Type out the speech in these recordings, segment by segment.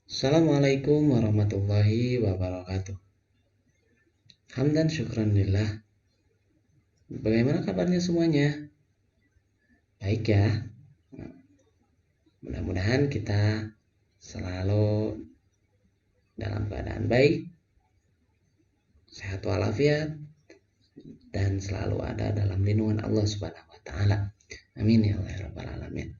Assalamualaikum warahmatullahi wabarakatuh. Hamdan syukran lillah. Bagaimana kabarnya semuanya? Baik ya. Mudah-mudahan kita selalu dalam keadaan baik, sehat walafiat, dan selalu ada dalam lindungan Allah Subhanahu wa taala. Amin ya Allah ya rabbal alamin.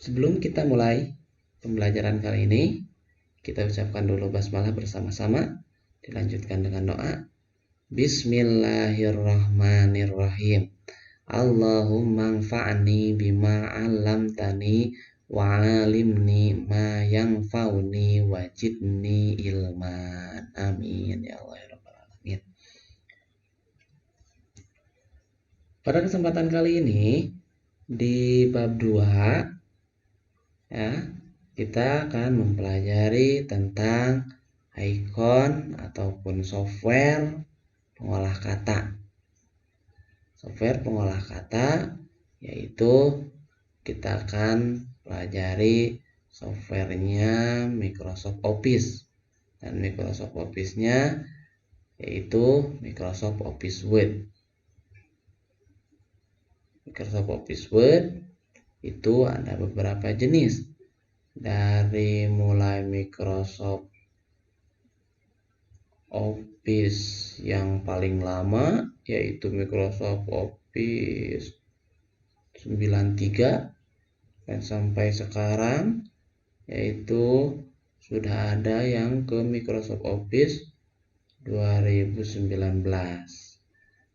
Sebelum kita mulai pembelajaran kali ini, kita ucapkan dulu basmalah bersama-sama, dilanjutkan dengan doa. Bismillahirrahmanirrahim. Allahumma anfa'ni bima 'allamtani wa 'alimni ma yanfa'uni wajidni ilman. Amin ya Allah ya rabbal alamin. Pada kesempatan kali ini di bab 2 ya, kita akan mempelajari tentang icon ataupun software pengolah kata. Software pengolah kata yaitu kita akan pelajari softwarenya Microsoft Office, dan Microsoft Office-nya yaitu Microsoft Office Word. Microsoft Office Word itu ada beberapa jenis, dari mulai Microsoft Office yang paling lama yaitu Microsoft Office 93 dan sampai sekarang yaitu sudah ada yang ke Microsoft Office 2019.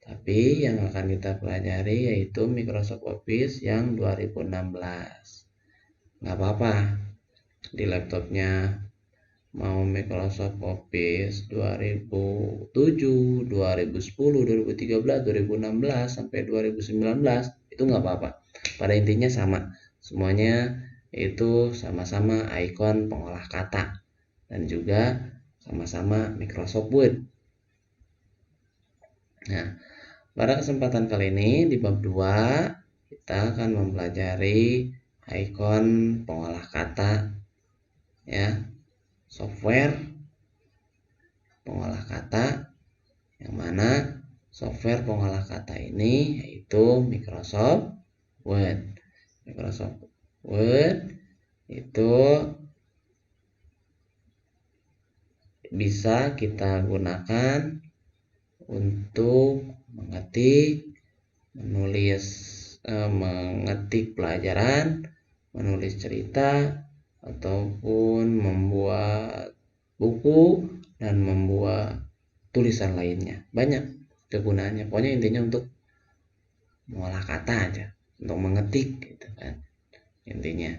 Tapi yang akan kita pelajari yaitu Microsoft Office yang 2016. Nggak apa-apa, di laptopnya mau Microsoft Office 2007, 2010, 2013, 2016 sampai 2019 itu nggak apa-apa. Pada intinya sama, semuanya itu sama-sama icon pengolah kata dan juga sama-sama Microsoft Word. Nah, pada kesempatan kali ini di bab 2 kita akan mempelajari icon pengolah kata ya, software pengolah kata, yang mana software pengolah kata ini yaitu Microsoft Word. Microsoft Word itu bisa kita gunakan untuk mengetik pelajaran, menulis cerita, ataupun membuat buku dan membuat tulisan lainnya. Banyak kegunaannya. Pokoknya intinya untuk mengolah kata aja, untuk mengetik gitu kan intinya.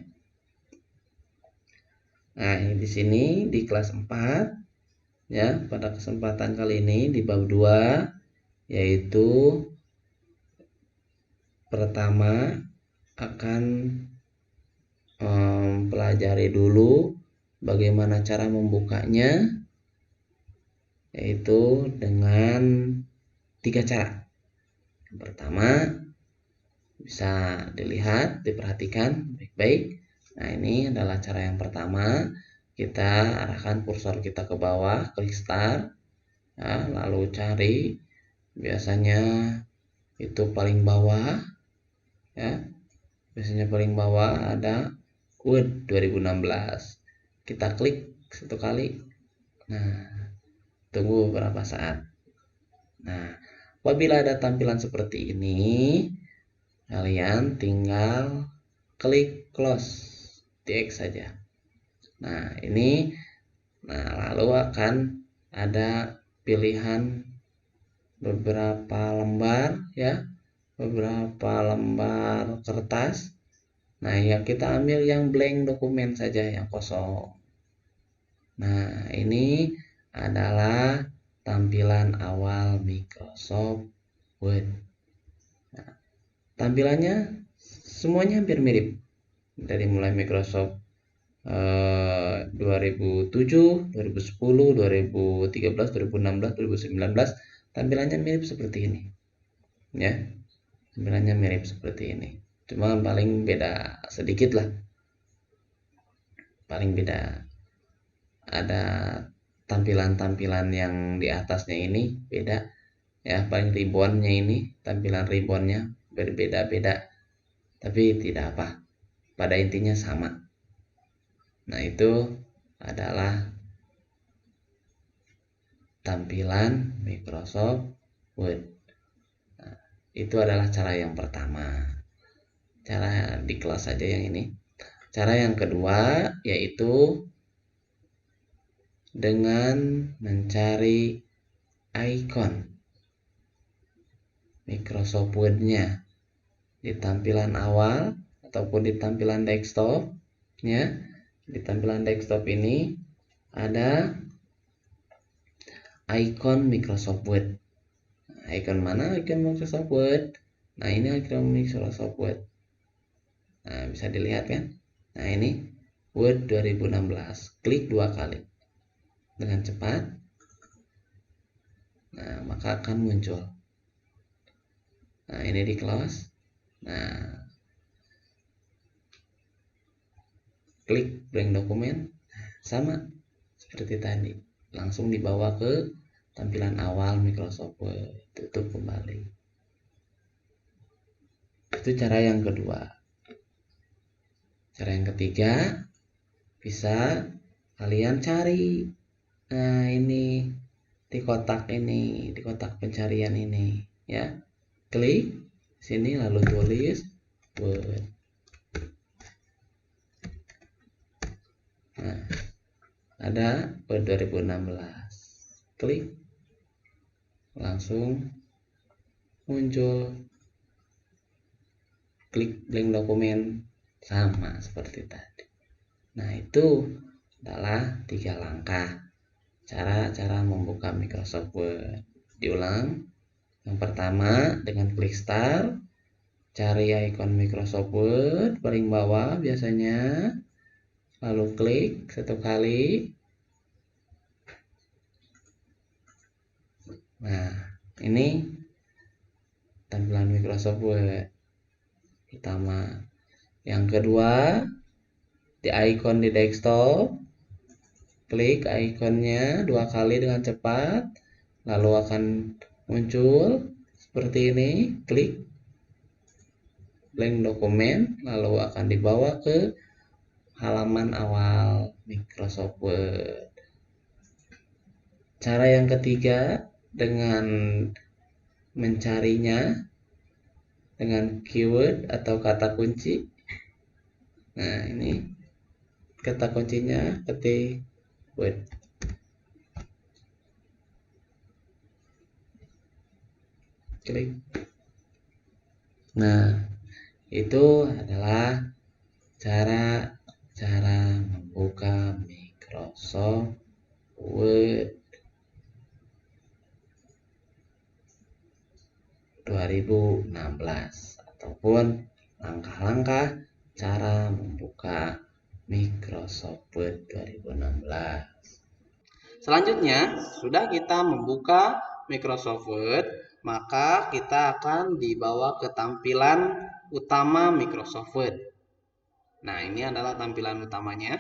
Nah, di sini di kelas 4 ya, pada kesempatan kali ini di bab 2 yaitu pertama akan pelajari dulu bagaimana cara membukanya, yaitu dengan 3 cara. Yang pertama bisa dilihat, diperhatikan baik-baik. Nah, ini adalah cara yang pertama. Kita arahkan kursor kita ke bawah, klik start ya, lalu cari, biasanya itu paling bawah ya, biasanya paling bawah ada Word 2016. Kita klik satu kali. Nah, tunggu beberapa saat. Nah, apabila ada tampilan seperti ini, kalian tinggal klik close, TX saja. Nah, ini lalu akan ada pilihan beberapa lembar ya, beberapa lembar kertas. Nah, ya kita ambil yang blank dokumen saja, yang kosong. Nah, ini adalah tampilan awal Microsoft Word. Nah, tampilannya semuanya hampir mirip, dari mulai Microsoft 2007, 2010, 2013, 2016, 2019, tampilannya mirip seperti ini ya, tampilannya mirip seperti ini. cuma paling beda sedikit lah, paling beda ada tampilan-tampilan yang di atasnya ini beda ya, paling ribbonnya ini tampilan ribbonnya berbeda-beda, tapi tidak apa, pada intinya sama. Nah, itu adalah tampilan Microsoft Word. Nah, itu adalah cara yang pertama, cara di kelas saja yang ini. Cara yang kedua yaitu dengan mencari icon Microsoft Word-nya di tampilan awal ataupun di tampilan desktop ya. Di tampilan desktop ini ada icon Microsoft Word. Icon mana? Icon Microsoft Word. Nah, ini icon Microsoft Word. Nah, bisa dilihat kan? Nah, ini Word 2016. Klik 2 kali dengan cepat. Nah, maka akan muncul. Nah, ini di close. Nah, klik blank dokumen. Sama seperti tadi. Langsung dibawa ke tampilan awal Microsoft Word. Tutup kembali. Itu cara yang kedua. Cara yang ketiga, bisa kalian cari. Nah, ini di kotak ini, di kotak pencarian ini ya. Klik sini lalu tulis Word. Nah, ada Word 2016. Klik, langsung muncul. Klik blank dokumen, sama seperti tadi. Nah, itu adalah 3 langkah cara membuka Microsoft Word. Diulang. Yang pertama, dengan klik start, cari icon Microsoft Word paling bawah biasanya, lalu klik 1 kali. Nah, ini tampilan Microsoft Word pertama. Yang kedua, di icon di desktop, klik ikonnya 2 kali dengan cepat, lalu akan muncul seperti ini. Klik blank dokumen, lalu akan dibawa ke halaman awal Microsoft Word. Cara yang ketiga, dengan mencarinya dengan keyword atau kata kunci. Nah, ini kata kuncinya ketik Word. Klik. Nah, itu adalah cara membuka Microsoft Word 2016 ataupun langkah-langkah cara membuka Microsoft Word 2016. Selanjutnya, sudah kita membuka Microsoft Word, maka kita akan dibawa ke tampilan utama Microsoft Word. Nah, ini adalah tampilan utamanya.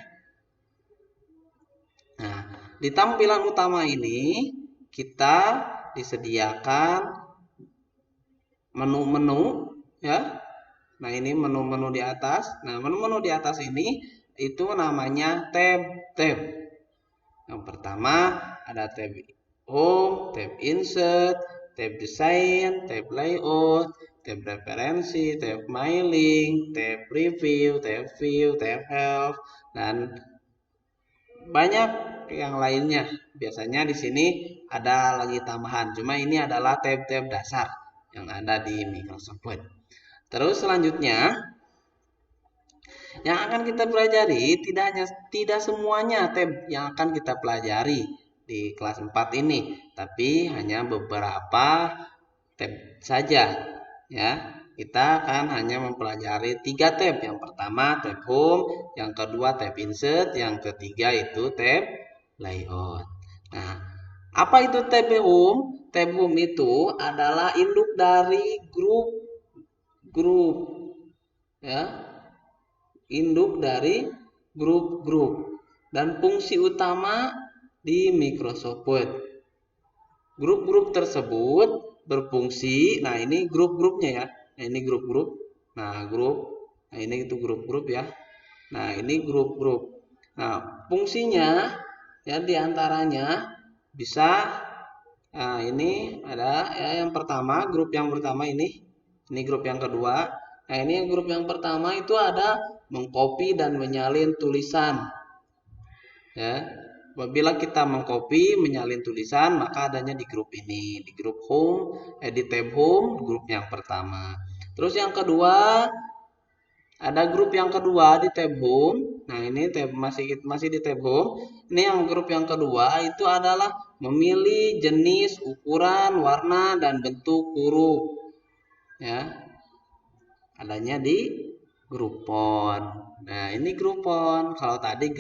Nah, di tampilan utama ini kita disediakan menu-menu ya. Nah, ini menu-menu di atas. Nah, menu-menu di atas ini itu namanya tab-tab. Yang pertama ada tab Home, tab Insert, tab Design, tab Layout, tab Referensi, tab Mailing, tab Review, tab View, tab Help, dan banyak yang lainnya. Biasanya di sini ada lagi tambahan. Cuma ini adalah tab-tab dasar yang ada di Microsoft Word. Terus selanjutnya yang akan kita pelajari tidak semuanya tab yang akan kita pelajari di kelas 4 ini, tapi hanya beberapa tab saja ya. Kita akan hanya mempelajari 3 tab. Yang pertama tab Home, yang kedua tab Insert, yang ketiga itu tab Layout. Nah, apa itu tab Home? Tab Home itu adalah induk dari grup ya, induk dari grup-grup dan fungsi utama di Microsoft Word. Grup-grup tersebut berfungsi, nah ini grup-grupnya ya. Nah, ini grup-grup. Nah, grup. Nah, ini itu grup-grup ya. Nah, ini grup-grup. Nah, fungsinya ya diantaranya bisa, nah ini ada ya yang pertama, grup yang pertama ini grup yang kedua. Nah, ini grup yang pertama itu ada mengcopy dan menyalin tulisan. Ya, apabila kita mengcopy, menyalin tulisan, maka adanya di grup ini, di grup home, di tab home, grup yang pertama. Terus yang kedua, ada grup yang kedua di tab home. Nah, ini tab masih di tab home. Ini yang grup yang kedua itu adalah memilih jenis, ukuran, warna dan bentuk huruf. Ya. Adanya di Groupon. Nah, ini Groupon. Kalau tadi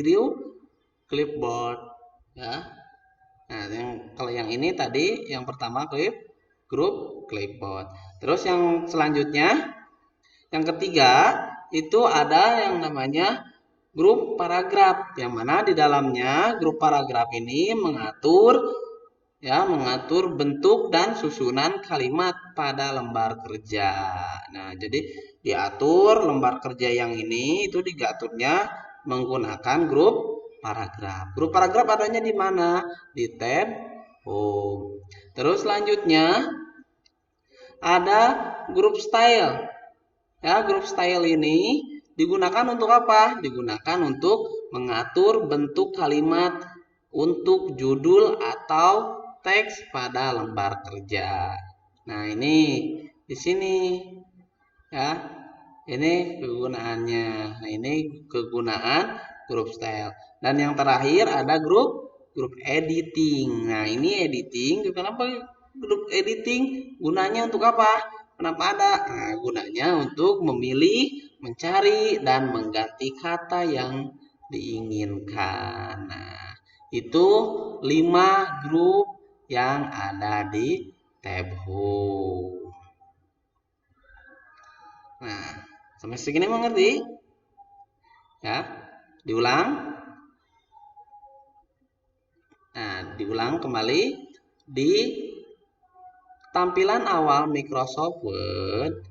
clipboard ya. Nah, kalau yang ini tadi yang pertama grup clipboard. Terus yang selanjutnya, yang ketiga itu ada yang namanya grup paragraf, yang mana di dalamnya grup paragraf ini mengatur bentuk dan susunan kalimat pada lembar kerja. Nah, jadi diatur lembar kerja yang ini itu diaturnya menggunakan grup paragraf. Grup paragraf adanya di mana? Di tab home. Terus selanjutnya ada grup style. Ya, grup style ini digunakan untuk apa? Digunakan untuk mengatur bentuk kalimat untuk judul atau teks pada lembar kerja. Nah, ini di sini ya. Ini kegunaannya. Nah, ini kegunaan grup style. Dan yang terakhir ada grup editing. Nah, ini editing. Kenapa grup editing? Gunanya untuk apa? Kenapa ada? Nah, gunanya untuk memilih, mencari, dan mengganti kata yang diinginkan. Nah, itu 5 grup yang ada di tab home. Nah, sampai segini mengerti? Ya, diulang. Nah, diulang kembali di tampilan awal Microsoft Word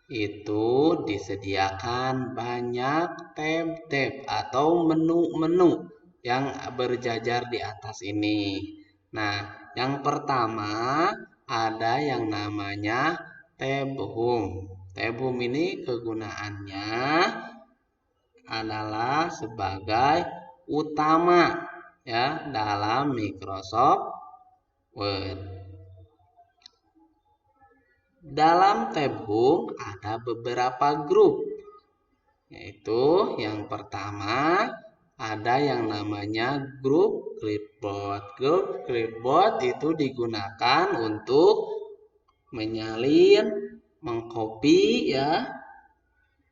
itu disediakan banyak tab-tab atau menu-menu yang berjajar di atas ini. Nah, yang pertama ada yang namanya tab home. Tab home ini kegunaannya adalah sebagai utama ya dalam Microsoft Word. Dalam tab home ada beberapa grup, yaitu yang pertama ada yang namanya grup clipboard. Grup clipboard itu digunakan untuk menyalin, mengcopy ya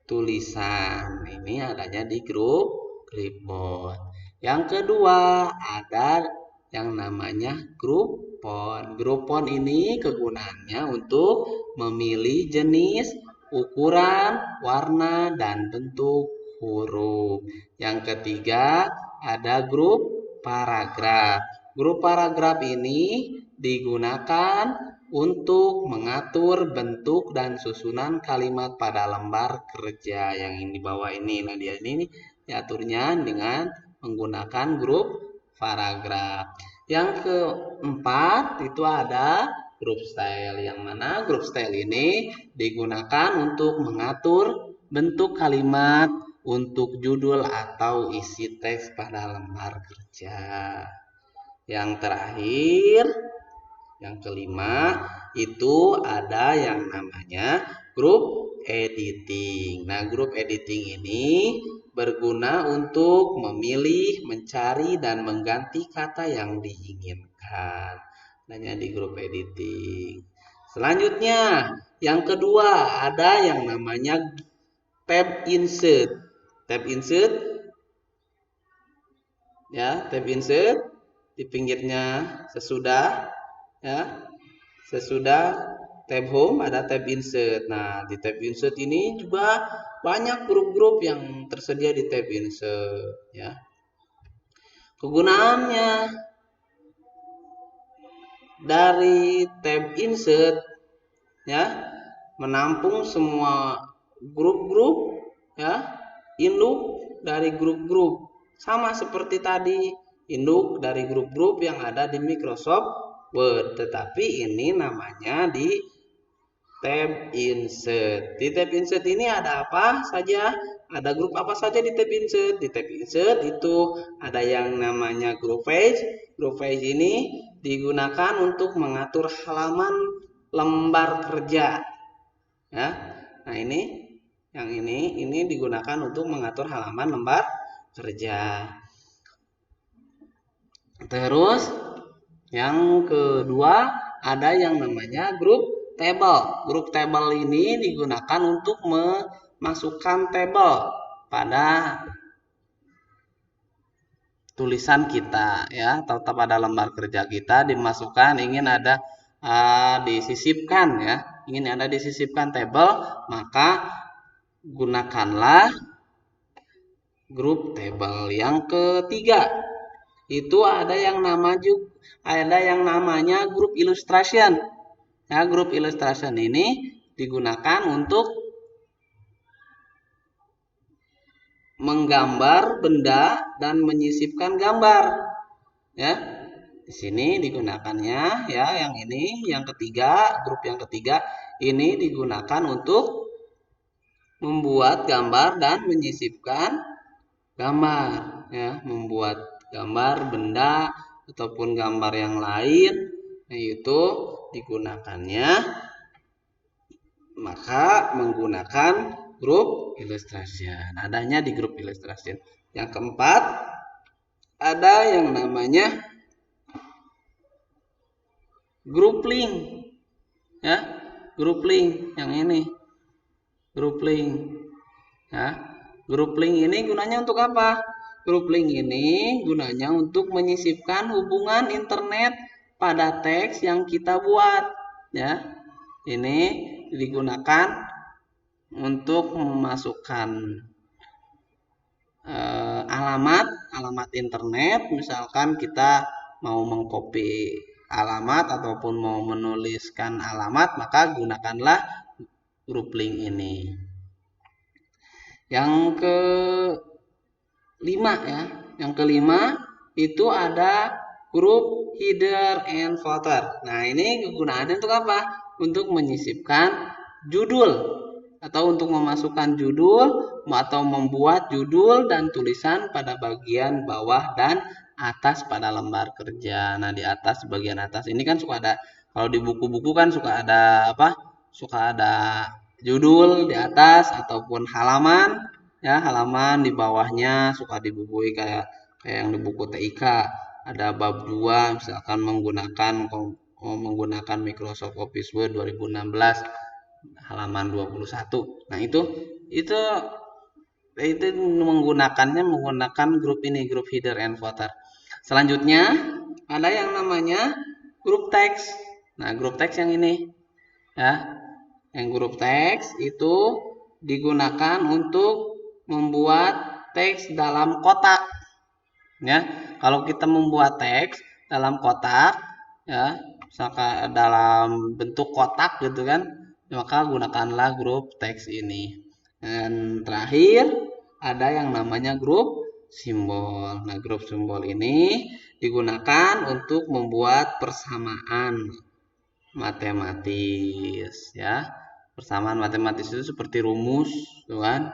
tulisan. Ini adanya di grup clipboard. Yang kedua ada yang namanya Groupon. Groupon ini kegunaannya untuk memilih jenis, ukuran, warna, dan bentuk huruf. Yang ketiga ada grup paragraf. Grup paragraf ini digunakan untuk mengatur bentuk dan susunan kalimat pada lembar kerja yang di bawah ini. Nah, dia ini diaturnya dengan menggunakan grup paragraf. Yang keempat itu ada grup style, yang mana grup style ini digunakan untuk mengatur bentuk kalimat untuk judul atau isi teks pada lembar kerja. Yang terakhir, yang kelima itu ada yang namanya grup editing. Nah, grup editing ini berguna untuk memilih, mencari, dan mengganti kata yang diinginkan. Adanya di grup editing. Selanjutnya, yang kedua ada yang namanya tab insert. Tab insert ya, tab insert di pinggirnya sesudah tab home ada tab insert. Nah, di tab insert ini juga banyak grup-grup yang tersedia di tab insert ya. Kegunaannya dari tab insert ya, menampung semua grup-grup ya, induk dari grup-grup, sama seperti tadi induk dari grup-grup yang ada di Microsoft Word, tetapi ini namanya di tab insert. Di tab insert ini ada apa saja? Ada grup apa saja di tab insert? Di tab insert itu ada yang namanya group page. Group page ini digunakan untuk mengatur halaman lembar kerja. Ya. Nah, yang ini digunakan untuk mengatur halaman lembar kerja. Terus yang kedua ada yang namanya grup table. Grup table ini digunakan untuk memasukkan tabel pada tulisan kita ya, atau pada lembar kerja kita dimasukkan, ingin ada disisipkan ya, ingin ada disisipkan tabel, maka gunakanlah grup table. Yang ketiga itu ada yang namanya grup illustration. Ya, grup illustration ini digunakan untuk menggambar benda dan menyisipkan gambar. Ya, di sini digunakannya ya, yang ini, yang ketiga, grup yang ketiga ini digunakan untuk membuat gambar dan menyisipkan gambar. Ya, membuat gambar benda ataupun gambar yang lain, yaitu digunakannya maka menggunakan grup illustration, adanya di grup illustration. Yang keempat ada yang namanya group link ya, group link yang ini, group link ya. Group link ini gunanya untuk apa? Group link ini gunanya untuk menyisipkan hubungan internet pada teks yang kita buat ya. Ini digunakan untuk memasukkan alamat internet. Misalkan kita mau mengcopy alamat ataupun mau menuliskan alamat, maka gunakanlah grup link ini. Yang kelima ya, yang kelima itu ada grup header and footer. Nah, ini kegunaannya untuk apa? Untuk menyisipkan judul atau untuk memasukkan judul atau membuat judul dan tulisan pada bagian bawah dan atas pada lembar kerja. Nah, di atas, bagian atas ini kan suka ada, kalau di buku-buku kan suka ada apa? Suka ada judul di atas ataupun halaman ya, halaman di bawahnya suka dibubui kayak yang di buku TIK. Ada bab 2 misalkan menggunakan Microsoft Office Word 2016 halaman 21. Nah, itu menggunakan grup ini, grup header and footer. Selanjutnya ada yang namanya grup teks. Nah, grup teks yang ini ya. Yang grup teks itu digunakan untuk membuat teks dalam kotak. Ya, kalau kita membuat teks dalam kotak ya, misalkan dalam bentuk kotak gitu kan, maka gunakanlah grup teks ini. Dan terakhir ada yang namanya grup simbol. Nah, grup simbol ini digunakan untuk membuat persamaan matematis ya. Persamaan matematis itu seperti rumus, kan?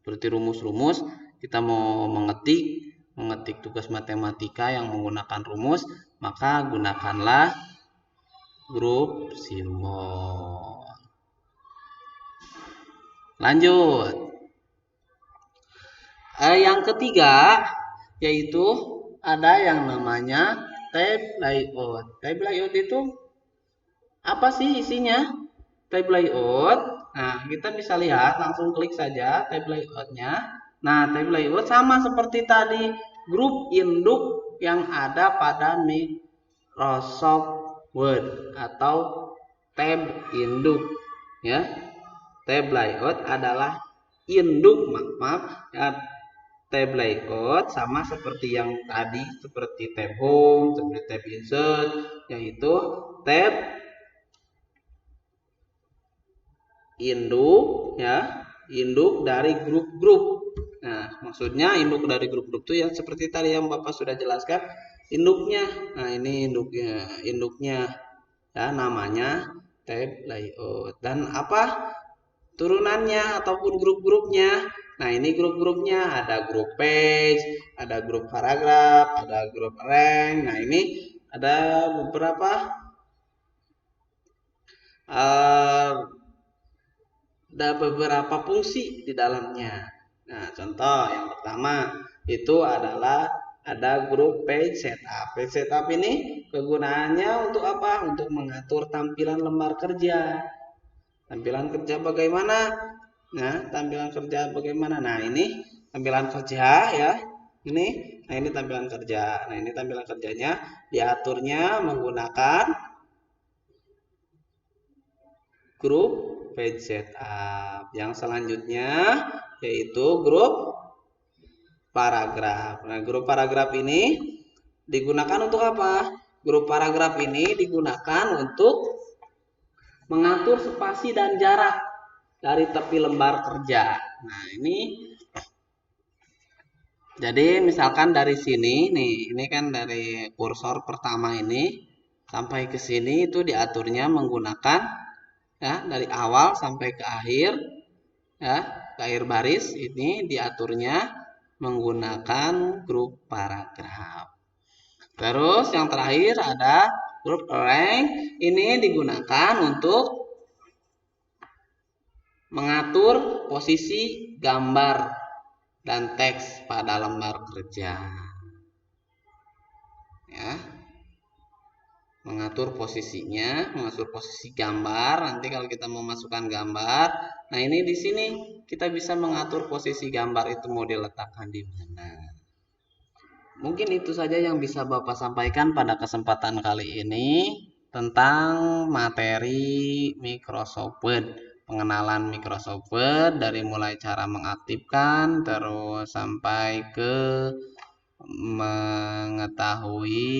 Seperti rumus-rumus, kita mau mengetik tugas matematika yang menggunakan rumus, maka gunakanlah grup simbol. Lanjut. Yang ketiga yaitu ada yang namanya tab layout. Tab layout itu apa sih isinya? Tab layout. Nah, kita bisa lihat, langsung klik saja tab layoutnya. Nah, tab layout sama seperti tadi, grup induk yang ada pada Microsoft Word atau tab induk ya. Tab layout adalah induk, maaf ya, tab layout sama seperti yang tadi, seperti tab home, seperti tab insert, yaitu tab induk ya, induk dari grup-grup. Nah, maksudnya induk dari grup-grup itu yang seperti tadi yang Bapak sudah jelaskan, induknya. Nah, ini induknya ya, namanya tab layout. Dan apa turunannya ataupun grup-grupnya? Nah, ini grup-grupnya ada grup page, ada grup paragraf, ada grup rank. Nah, ini ada beberapa fungsi di dalamnya. Nah, contoh yang pertama itu adalah ada grup page setup. Page setup ini kegunaannya untuk apa? Untuk mengatur tampilan lembar kerja. Tampilan kerja bagaimana? Nah, tampilan kerja bagaimana? Nah, ini tampilan kerja ya. Nah ini tampilan kerja. Nah, ini tampilan kerjanya diaturnya menggunakan grup page setup. Yang selanjutnya yaitu grup paragraf. Nah, grup paragraf ini digunakan untuk apa? Grup paragraf ini digunakan untuk mengatur spasi dan jarak dari tepi lembar kerja. Nah, ini jadi misalkan dari sini nih, ini kan dari kursor pertama ini sampai ke sini itu diaturnya menggunakan ya, dari awal sampai ke akhir ya, ke akhir baris ini diaturnya menggunakan grup paragraf. Terus yang terakhir ada grup rank, ini digunakan untuk mengatur posisi gambar dan teks pada lembar kerja. Ya. Mengatur posisinya, mengatur posisi gambar. Nanti kalau kita mau masukkan gambar, nah ini di sini kita bisa mengatur posisi gambar itu mau diletakkan di mana. Mungkin itu saja yang bisa Bapak sampaikan pada kesempatan kali ini tentang materi Microsoft Word. Pengenalan Microsoft Word dari mulai cara mengaktifkan terus sampai ke mengetahui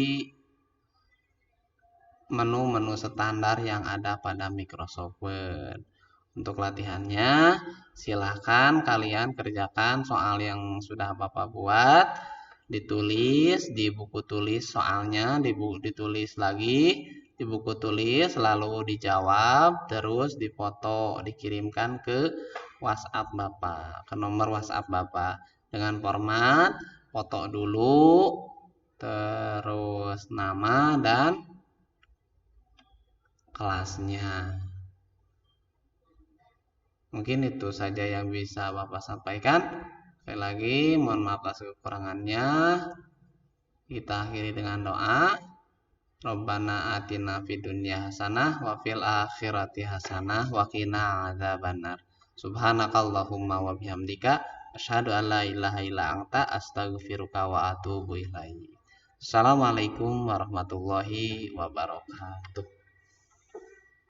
menu-menu standar yang ada pada Microsoft Word. Untuk latihannya, silahkan kalian kerjakan soal yang sudah Bapak buat, ditulis di buku tulis soalnya, ditulis lagi di buku tulis, lalu dijawab, terus difoto, dikirimkan ke WhatsApp Bapak, ke nomor WhatsApp Bapak dengan format foto dulu, terus nama dan kelasnya. Mungkin itu saja yang bisa Bapak sampaikan. Sekali lagi, mohon maaf atas kekurangannya. Kita akhiri dengan doa. Rabbana atina fid dunya hasanah wa fil akhirati hasanah wa qina adzabannar. Subhanakallahumma wa bihamdika asyhadu an la ilaha illa anta astaghfiruka wa atubu ilaik. Assalamualaikum warahmatullahi wabarakatuh.